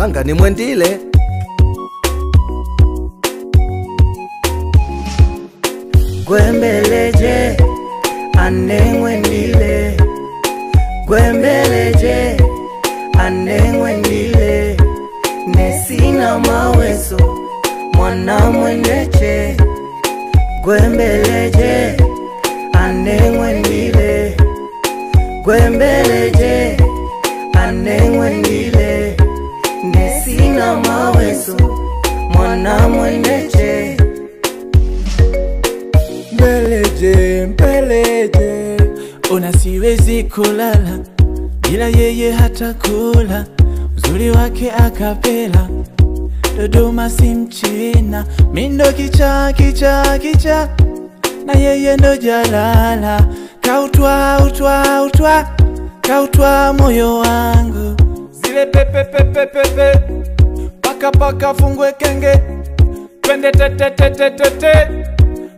langa ni mwendile. Gwembeleje anengwendile, gwembeleje anengwendile, nesina maweso mwana mwendeche. Gwembeleje anengwendile, gwembeleje anengwendile, nesina maweso mwana mwendeche. Mbeleje, mbeleje, ona siwezi kulala bila yeye hata kula. Uzuri wake akapela, Dodoma si mchina. Mindo kicha, kicha, kicha, na yeye ndo jalala. Kautwa, utwa, utwa, kautwa moyo wangu. Zile pepe, pepe, pepe, paka, paka, fungwe kenge. Twende tete, tete, tete,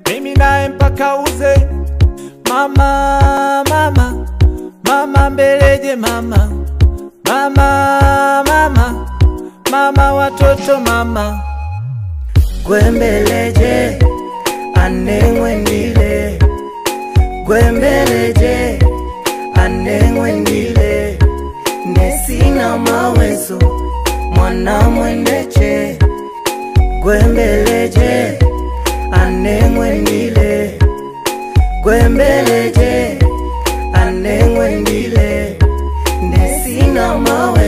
mimi nae mpaka uze. Mama, mama, mama mbeleje mama. Mama, mama, mama watoto mama. Gwembeleje anengwendile, gwembeleje anengwendile, nesina maweso mwana mwendeche. Gwembeleje anengwendile, gwembeleje anengwendile, nesina maweso